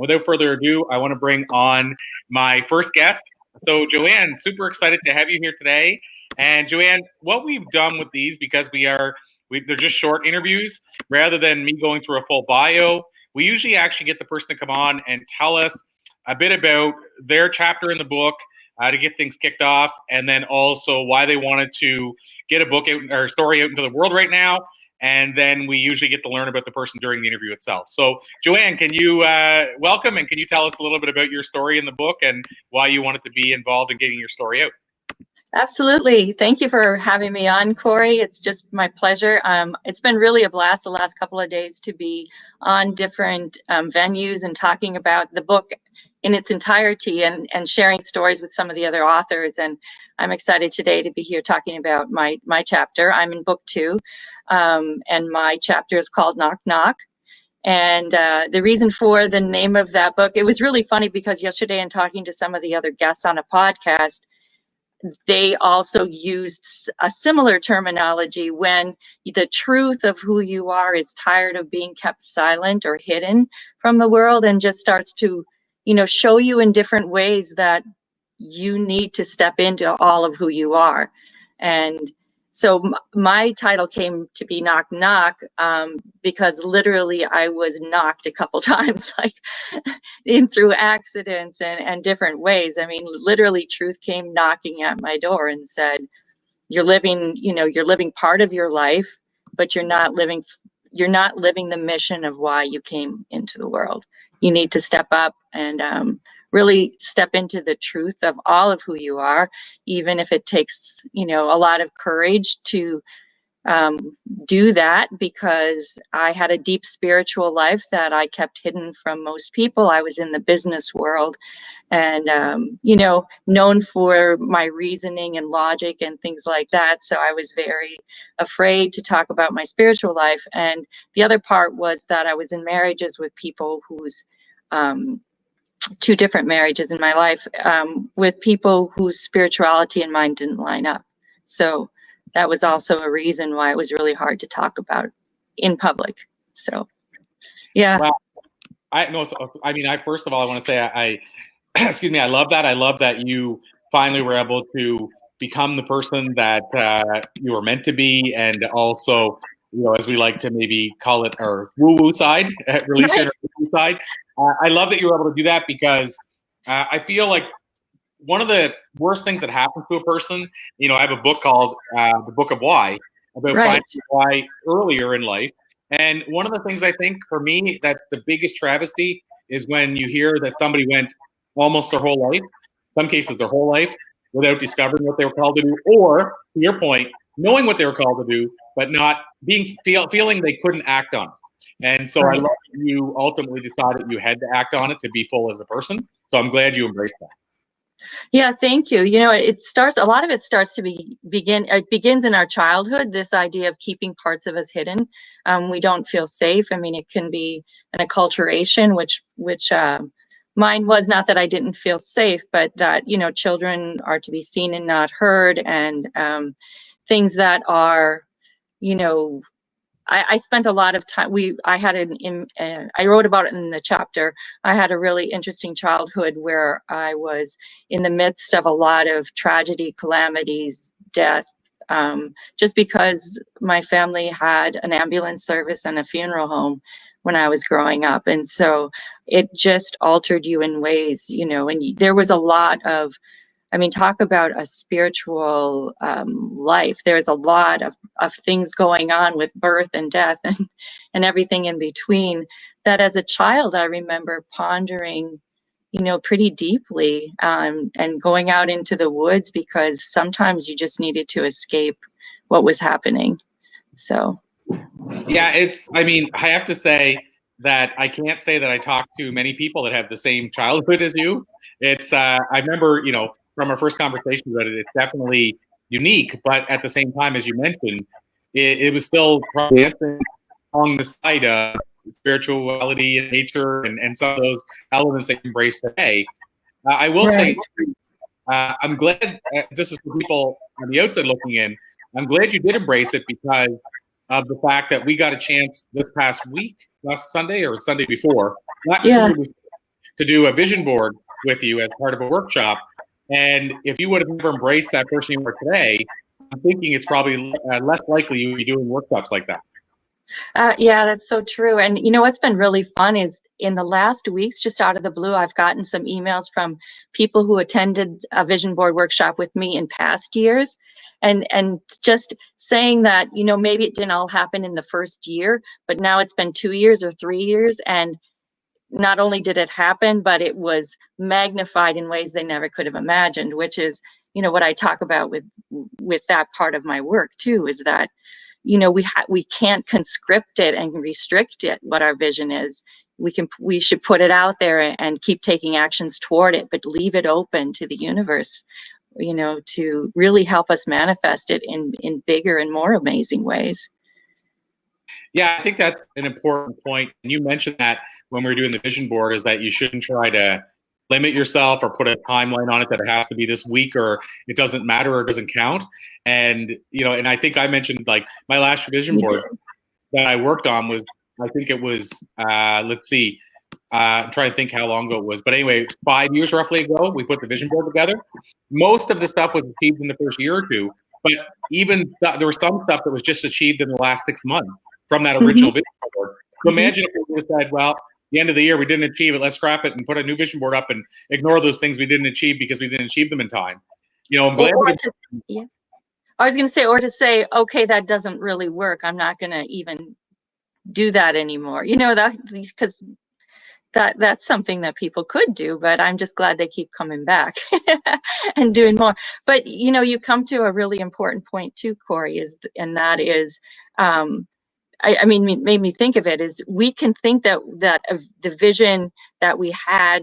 Without further ado, I want to bring on my first guest. So Joanne, super excited to have you here today. And Joanne, what we've done with these, because they're just short interviews, rather than me going through a full bio, we usually actually get the person to come on and tell us a bit about their chapter in the book to get things kicked off, and then also why they wanted to get a book out or story out into the world right now. And then we usually get to learn about the person during the interview itself. So, Joanne, can you welcome, and can you tell us a little bit about your story in the book and why you wanted to be involved in getting your story out? Absolutely. Thank you for having me on, Corey. It's just my pleasure. It's been really a blast the last couple of days to be on different venues and talking about the book in its entirety and sharing stories with some of the other authors. And I'm excited today to be here talking about my chapter. I'm in book 2, and my chapter is called Knock Knock. And the reason for the name of that book, it was really funny because yesterday in talking to some of the other guests on a podcast, they also used a similar terminology when the truth of who you are is tired of being kept silent or hidden from the world and just starts to, show you in different ways that you need to step into all of who you are. And so my title came to be Knock Knock because literally I was knocked a couple times, like through accidents and different ways. I mean, literally truth came knocking at my door and said, you're living part of your life, but you're not living the mission of why you came into the world. You need to step up and really step into the truth of all of who you are, even if it takes, a lot of courage to do that, because I had a deep spiritual life that I kept hidden from most people. I was in the business world and, known for my reasoning and logic and things like that. So I was very afraid to talk about my spiritual life. And the other part was that I was in marriages with people whose 2 different marriages in my life with people whose spirituality and mine didn't line up. So that was also a reason why it was really hard to talk about in public. So, yeah. Well, first of all, I want to say I excuse me, I love that. I love that you finally were able to become the person that you were meant to be, and also, as we like to maybe call it, our woo-woo side, release your woo-woo side. I love that you were able to do that because I feel like one of the worst things that happens to a person, I have a book called The Book of Why, about finding why earlier in life. And one of the things I think for me that's the biggest travesty is when you hear that somebody went almost their whole life, some cases their whole life, without discovering what they were called to do, or, to your point, knowing what they were called to do, but not feeling they couldn't act on it. And so I love that you ultimately decided you had to act on it to be full as a person. So I'm glad you embraced that. Yeah, thank you. A lot of it starts to it begins in our childhood, this idea of keeping parts of us hidden. We don't feel safe. I mean, it can be an acculturation, which mine was, not that I didn't feel safe, but that, children are to be seen and not heard, and things that are, I spent a lot of time. I wrote about it in the chapter. I had a really interesting childhood where I was in the midst of a lot of tragedy, calamities, death, just because my family had an ambulance service and a funeral home when I was growing up. And so it just altered you in ways, and there was a lot of, talk about a spiritual life. There's a lot of things going on with birth and death and everything in between, that as a child, I remember pondering, pretty deeply, and going out into the woods because sometimes you just needed to escape what was happening. So. Yeah, I have to say that I can't say that I talk to many people that have the same childhood as you. I remember, from our first conversation about it, it's definitely unique, but at the same time, as you mentioned, it was still probably on the side of spirituality and nature and some of those elements that you embrace today. I will say, I'm glad, this is for people on the outside looking in, I'm glad you did embrace it because of the fact that we got a chance this past week, last Sunday or Sunday before, to do a vision board with you as part of a workshop. And if you would have never embraced that person you are today, I'm thinking it's probably less likely you would be doing workshops like that. Yeah, that's so true. And you know what's been really fun is in the last weeks, just out of the blue, I've gotten some emails from people who attended a vision board workshop with me in past years, and just saying that, you know, maybe it didn't all happen in the first year, but now it's been 2 years or 3 years, and not only did it happen, but it was magnified in ways they never could have imagined, which is, you know, what I talk about with that part of my work too, is that, you know, we can't conscript it and restrict it, what our vision is. We should put it out there and keep taking actions toward it, but leave it open to the universe, you know, to really help us manifest it in bigger and more amazing ways. Yeah, I think that's an important point. And you mentioned that when we were doing the vision board, is that you shouldn't try to limit yourself or put a timeline on it that it has to be this week or it doesn't matter or it doesn't count. And, you know, and I think I mentioned like my last vision board that I worked on was, I think it was, let's see, I'm trying to think how long ago it was. But anyway, 5 years roughly ago, we put the vision board together. Most of the stuff was achieved in the first year or two, but even there was some stuff that was just achieved in the last 6 months from that original vision board. So imagine if we just said, well, the end of the year we didn't achieve it, let's scrap it and put a new vision board up and ignore those things we didn't achieve because we didn't achieve them in time. You know, I'm glad. Yeah. I was going to say, or to say, okay, that doesn't really work, I'm not going to even do that anymore. You know, that because that's something that people could do, but I'm just glad they keep coming back and doing more. But you know, you come to a really important point too, Corey, and that is, I mean, it made me think of it, is we can think that the vision that we had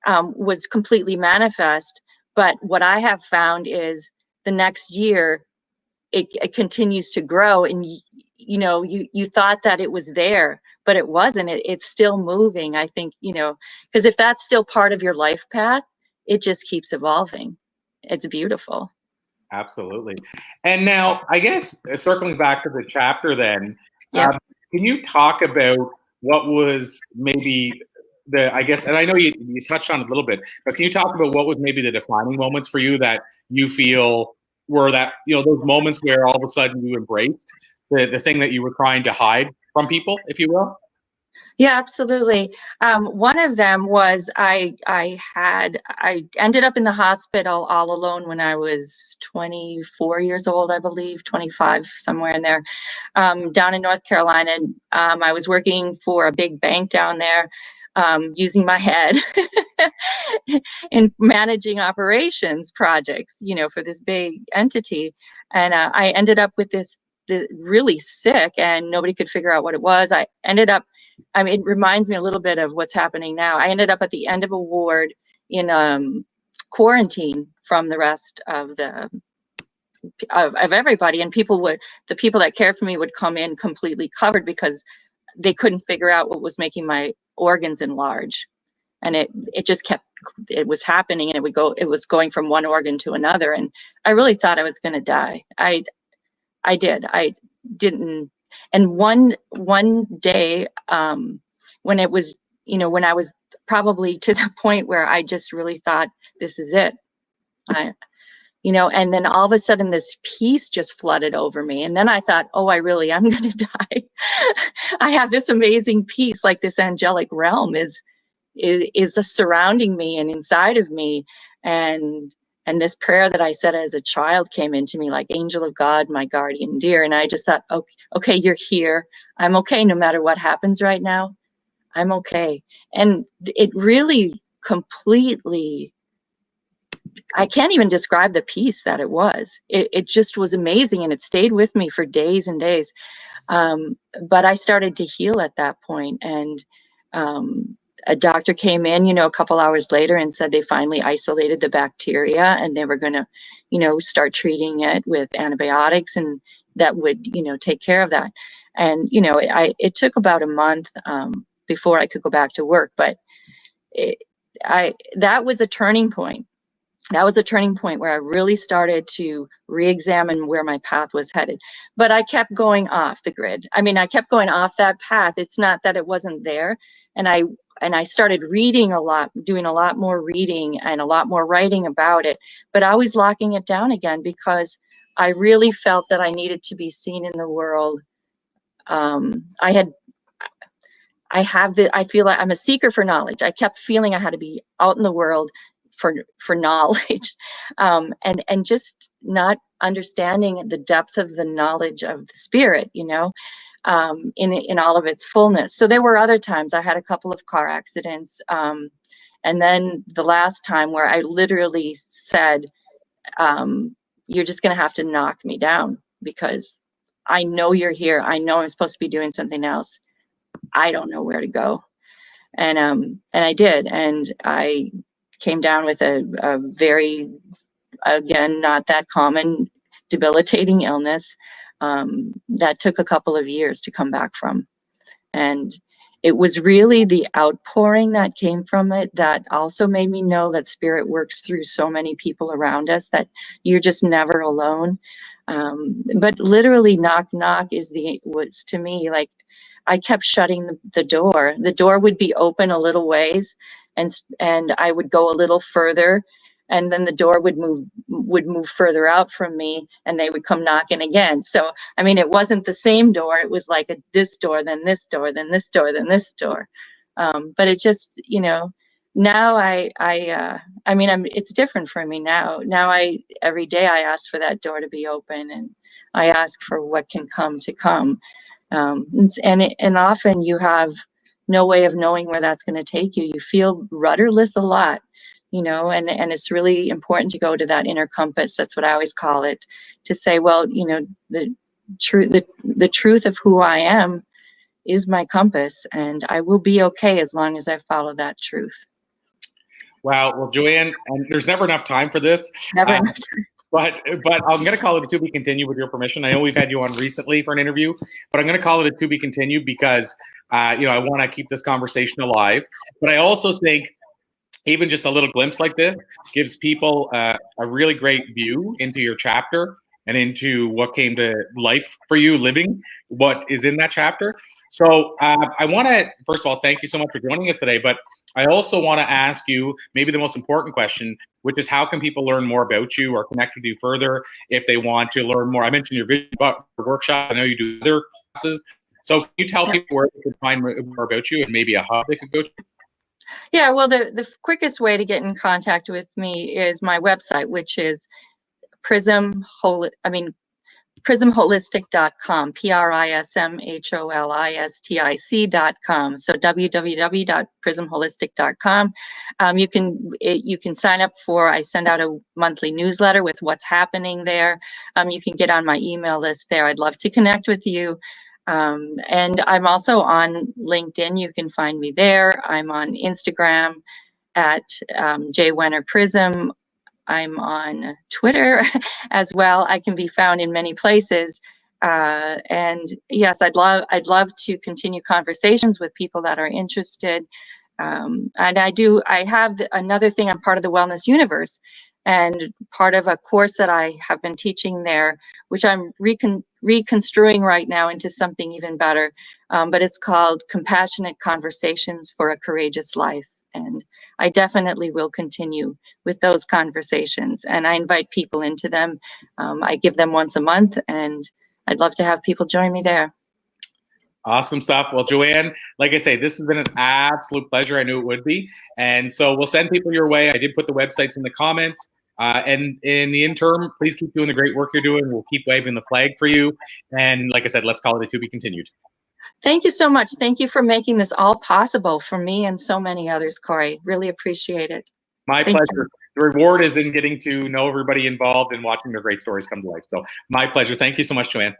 was completely manifest, but what I have found is the next year it continues to grow, and you know, you thought that it was there, but it wasn't. It's still moving. I think, you know, because if that's still part of your life path, it just keeps evolving. It's beautiful. Absolutely. And now, I guess circling back to the chapter then, Yeah. can you talk about what was maybe I guess, and I know you touched on it a little bit, but can you talk about what was maybe the defining moments for you that you feel were that, you know, those moments where all of a sudden you embraced the thing that you were trying to hide from people, if you will? Yeah, absolutely. One of them was I ended up in the hospital all alone when I was 24 years old, I believe, 25, somewhere in there, down in North Carolina. I was working for a big bank down there, using my head in managing operations projects, you know, for this big entity. And I ended up with this really sick, and nobody could figure out what it was. I ended up, I mean, it reminds me a little bit of what's happening now. I ended up at the end of a ward in quarantine from the rest of everybody, and the people that cared for me would come in completely covered because they couldn't figure out what was making my organs enlarge. And it just it was happening, and it was going from one organ to another. And I really thought I was going to die. I didn't. And one day, when it was, you know, when I was probably to the point where I just really thought, this is it. You know, and then all of a sudden this peace just flooded over me. And then I thought, oh, I really am going to die. I have this amazing peace, like this angelic realm is surrounding me and inside of me. And this prayer that I said as a child came into me like, angel of God, my guardian dear. And I just thought, okay, you're here. I'm okay. No matter what happens right now, I'm okay. And it really completely, I can't even describe the peace that it was. It just was amazing. And it stayed with me for days and days. But I started to heal at that point. And a doctor came in, you know, a couple hours later and said they finally isolated the bacteria, and they were going to, you know, start treating it with antibiotics, and that would, you know, take care of that. And, you know, it took about a month before I could go back to work, but that was a turning point. That was a turning point where I really started to re-examine where my path was headed. But I kept going off the grid. I mean, I kept going off that path. It's not that it wasn't there. And I started reading a lot, doing a lot more reading and a lot more writing about it, but I was locking it down again because I really felt that I needed to be seen in the world. I feel like I'm a seeker for knowledge. I kept feeling I had to be out in the world for knowledge, and just not understanding the depth of the knowledge of the spirit, you know, in all of its fullness. So there were other times I had a couple of car accidents, and then the last time where I literally said, "You're just going to have to knock me down because I know you're here. I know I'm supposed to be doing something else. I don't know where to go." And I did, and I came down with a very, again, not that common, debilitating illness that took a couple of years to come back from. And it was really the outpouring that came from it that also made me know that spirit works through so many people around us, that you're just never alone. But literally, knock knock was to me like, I kept shutting the door. The door would be open a little ways, and I would go a little further, and then the door would move further out from me, and they would come knocking again. So I mean, it wasn't the same door. It was like this door, then this door, then this door, then this door. But it just, you know, now I mean, it's different for me now. Now every day I ask for that door to be open, and I ask for what can come to come. And often you have no way of knowing where that's going to take you. You feel rudderless a lot, you know, and it's really important to go to that inner compass. That's what I always call it, to say, well, you know, the truth of who I am is my compass, and I will be okay as long as I follow that truth. Wow. Well, Joanne, and there's never enough time for this. Never enough time. But I'm going to call it a to be continued with your permission. I know we've had you on recently for an interview, but I'm going to call it a to be continued because, you know, I want to keep this conversation alive. But I also think even just a little glimpse like this gives people a really great view into your chapter and into what came to life for you, living what is in that chapter. So I want to, first of all, thank you so much for joining us today. But I also want to ask you maybe the most important question, which is how can people learn more about you or connect with you further if they want to learn more? I mentioned your vision workshop. I know you do other classes. So can you tell people where they can find more about you and maybe a hub they could go to? Yeah, well, the quickest way to get in contact with me is my website, which is prismholistic.com, prismholistic.com. So www.prismholistic.com. You can sign up I send out a monthly newsletter with what's happening there. You can get on my email list there. I'd love to connect with you. And I'm also on LinkedIn. You can find me there. I'm on Instagram at jwennerprism. I'm on Twitter as well. I can be found in many places. And yes, I'd love to continue conversations with people that are interested. And I have another thing. I'm part of the Wellness Universe, and part of a course that I have been teaching there, which I'm reconstruing right now into something even better. But it's called Compassionate Conversations for a Courageous Life. And I definitely will continue with those conversations, and I invite people into them. I give them once a month, and I'd love to have people join me there. Awesome stuff. Well, Joanne, like I say, this has been an absolute pleasure. I knew it would be. And so we'll send people your way. I did put the websites in the comments. And in the interim, please keep doing the great work you're doing. We'll keep waving the flag for you. And like I said, let's call it a to be continued. Thank you so much. Thank you for making this all possible for me and so many others, Corey. Really appreciate it. My pleasure. The reward is in getting to know everybody involved and watching their great stories come to life. So my pleasure. Thank you so much, Joanne.